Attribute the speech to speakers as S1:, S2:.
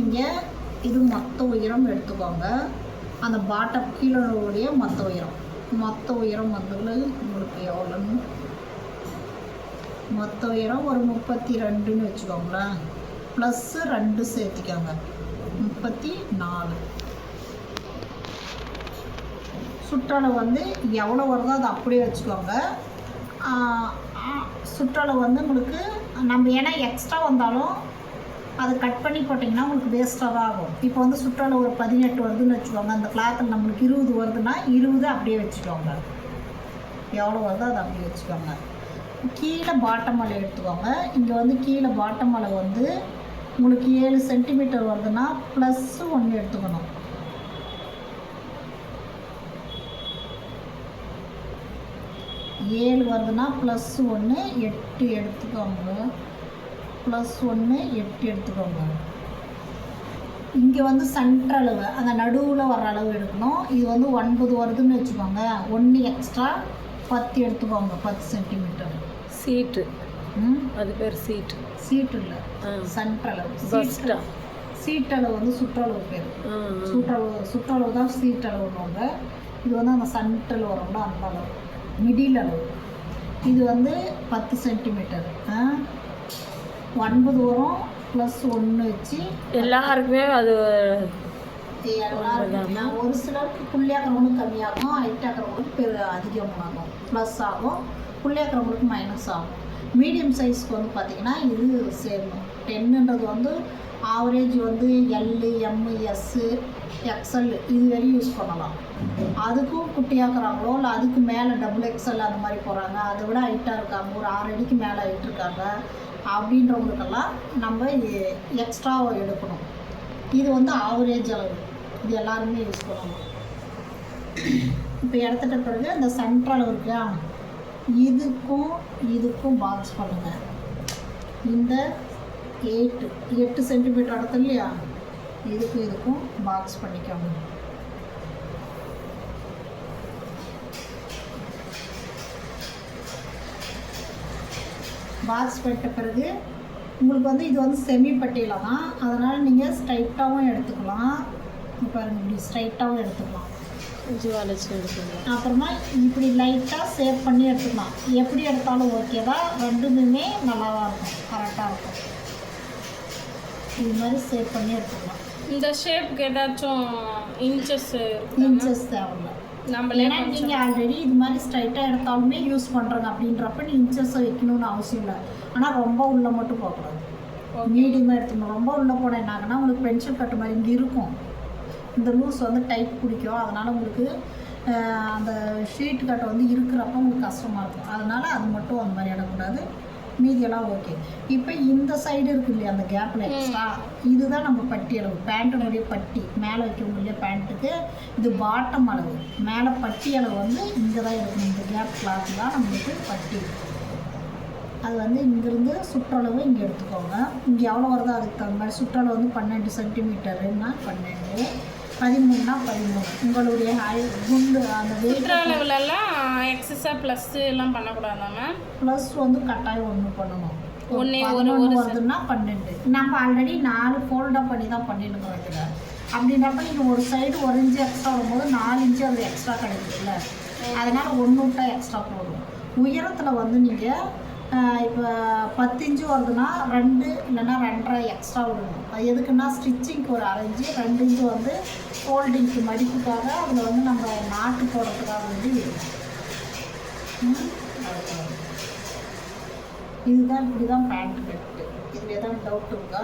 S1: நீங்கள் இது மொத்த உயரம் எடுத்துக்கோங்க. அந்த பாட்டம் கீழோடைய மொத்த உயரம் வந்து உங்களுக்கு எவ்வளோன்னு, மொத்த உயரம் ஒரு 32ன்னு வச்சுக்கோங்களேன். ப்ளஸ்ஸு 2 சேர்த்திக்கோங்க, 34. சுற்றளவு வந்து எவ்வளோ வருதோ அதை அப்படியே வச்சுக்கோங்க. சுற்றளவு வந்து உங்களுக்கு நம்ம ஏன்னா எக்ஸ்ட்ரா வந்தாலும் அதை கட் பண்ணி போட்டிங்கன்னா உங்களுக்கு வேஸ்ட்டாக தான் ஆகும். இப்போ வந்து சுற்றளவு ஒரு 18 வருதுன்னு வச்சுக்கோங்க. அந்த கிளாத்தில் நம்மளுக்கு 20 வருதுன்னா 20 அப்படியே வச்சுக்கோங்க. எவ்வளோ வருதோ அதை அப்படியே வச்சுக்கோங்க. கீழே பாட்டம் அளவு எடுத்துக்கோங்க. இங்கே வந்து கீழே பாட்டம் அளவு வந்து உங்களுக்கு 7 சென்டிமீட்டர் வருதுன்னா ப்ளஸ்ஸு 1 எடுத்துக்கணும். 7 வருதுன்னா +1 8 எடுத்துக்கோங்க. +1 8 எடுத்துக்கோங்க. இங்கே வந்து சென்ட்ரளவு அந்த நடுவில் வர அளவு எடுக்கணும். இது வந்து 9 வருதுன்னு வச்சுக்கோங்க. 1 எக்ஸ்ட்ரா 10 எடுத்துக்கோங்க. 10 சென்டிமீட்டர்.
S2: சீட்டு அது பேர் சீட்டு
S1: இல்லை, சென்ட்ரளவு. சீட்டளவு வந்து சுற்றளவு பேர். சுற்றளவு தான் சீட்டளவுன்னு. இது வந்து அந்த சென்ட்ரல் வரும்ல அந்த அளவு, மிடில் அளவு. இது வந்து 10 சென்டிமீட்டர். 9 வரும் +1 வச்சு
S2: எல்லாருக்குமே அது
S1: ஒரு சிலருக்கு புள்ளியாக்கிறவங்களுக்கு கம்மியாகும், ஹைட்டாக்கிறவங்களுக்கு அதிகமாகும், ப்ளஸ் ஆகும். புள்ளியாக்கிறவங்களுக்கு மைனஸ் ஆகும். மீடியம் சைஸ்க்கு வந்து பார்த்திங்கன்னா இது சேரணும். 10ன்றது வந்து ஆவரேஜ் வந்து L, M, S, XL இது வரையும் யூஸ் பண்ணலாம். அதுக்கும் குட்டியாக்குறாங்களோ இல்லை அதுக்கு மேலே XXL அந்த மாதிரி போகிறாங்க, அதை விட ஹைட்டாக இருக்காங்க, ஒரு 6 அடிக்கு மேலே ஹைட் இருக்காங்க அப்படின்றவங்களுக்கெல்லாம் நம்ம எக்ஸ்ட்ராவை எடுக்கணும். இது வந்து ஆவரேஜ் அளவு, இது எல்லாருமே யூஸ் பண்ணணும். இப்போ எடுத்துகிட்ட பிறகு இந்த சென்ட்ரல் இருக்கா, இதுக்கும் பாக்ஸ் பண்ணுங்கள். இந்த 8 சென்டிமீட்டர் இடத்துல இல்லையா, இதுக்கும் பாக்ஸ் பண்ணிக்கோங்க. பாக்ஸ் பண்ணிட்ட பிறகு உங்களுக்கு வந்து இது வந்து செமி பட்டியில் தான், அதனால் நீங்கள் ஸ்ட்ரைட்டாகவும் எடுத்துக்கலாம். பாருங்கள், இப்படி ஸ்ட்ரைட்டாகவும் எடுத்துக்கலாம். அப்புறமா இப்படி லைட்டாக சேவ் பண்ணி எடுத்துக்கலாம். எப்படி எடுத்தாலும் ஓகே தான், ரெண்டுமே நல்லா தான் இருக்கும், கரெக்டாக இருக்கும். இது மாதிரி சேவ் பண்ணி எடுத்துக்கலாம்.
S2: இந்த ஷேப்புக்கு ஏதாச்சும் இன்ச்சஸ்
S1: தேவையில்லை. ஏன்னா நீங்கள் ஆல்ரெடி இது மாதிரி ஸ்ட்ரைட்டாக எடுத்தாலுமே யூஸ் பண்ணுறங்க அப்படின்றப்ப நீ இன்ச்சஸை வைக்கணும்னு அவசியம் இல்லை. ஆனால் ரொம்ப உள்ளே மட்டும் போகக்கூடாது, மீடியமாக எடுத்துக்கணும். ரொம்ப உள்ளே போனால் என்ன ஆகுனா உங்களுக்கு பென்சில் கட்டு மாதிரி இங்கே இருக்கும், இந்த லூஸ் வந்து டைட் பிடிக்கும். அதனால் உங்களுக்கு அந்த ஷீட் கட்டை வந்து இருக்கிறப்ப உங்களுக்கு கஷ்டமாக இருக்கும். அதனால் அது மட்டும் அந்த மாதிரி இடக்கூடாது, மீதியெல்லாம் ஓகே. இப்போ இந்த சைடு இருக்குது இல்லையா, அந்த கேப்பில் எக்ஸ்ட்ரா, இதுதான் நம்ம பட்டி அளவு. பேண்ட்டினுடைய பட்டி மேலே வைக்கணும் இல்லையா பேண்ட்டுக்கு, இது பாட்டம் அளவு. மேலே பட்டி அளவு வந்து இங்கே தான் இருக்கணும். இந்த கேப் கிளாத் தான் நம்மளுக்கு பட்டி. அது வந்து இங்கேருந்து சுற்றளவு இங்கே எடுத்துக்கோங்க. இங்கே எவ்வளோ வருதோ அதுக்கு தகுந்த மாதிரி. சுற்றளவு வந்து 12 சென்டிமீட்டருன்னா 12, 13னா 13. உங்களுடைய குண்டு அந்த
S2: சுற்றளவுலலாம் எக்ஸஸாக ப்ளஸ்ஸு எல்லாம் பண்ணக்கூடாதாம?
S1: ப்ளஸ் வந்து கட்டாயம் 1 பண்ணணும். 11 வருதுன்னா 12. நம்ம ஆல்ரெடி 4 ஃபோல்டாக பண்ணி தான் பண்ணிட்டு வைக்கல. அப்படின்றப்ப நீங்கள் ஒரு சைடு 1 இன்ச்சு எக்ஸ்ட்ரா வரும்போது 4 இன்ச்சு அது எக்ஸ்ட்ரா கிடைக்குதுல்ல, அதனால் 1 விட்டா எக்ஸ்ட்ரா போடும். உயரத்தில் வந்து நீங்கள் இப்போ 10 இன்ச்சு வருதுன்னா 2 இல்லைன்னா 2.5 எக்ஸ்ட்ரா விடணும். அது எதுக்குன்னா ஸ்டிச்சிங்க்கு ஒரு 1/2 இன்ச்சு, 2 இன்ச்சு வந்து ஃபோல்டிங்க்கு மடிப்புக்காக, அதில் வந்து நம்ம நாட்டு போடுறதுக்காக வந்து விடணும். இதுதான் இப்படி தான் பேண்ட் கட்டு. இதில் எதாவது டவுட் இருக்கா?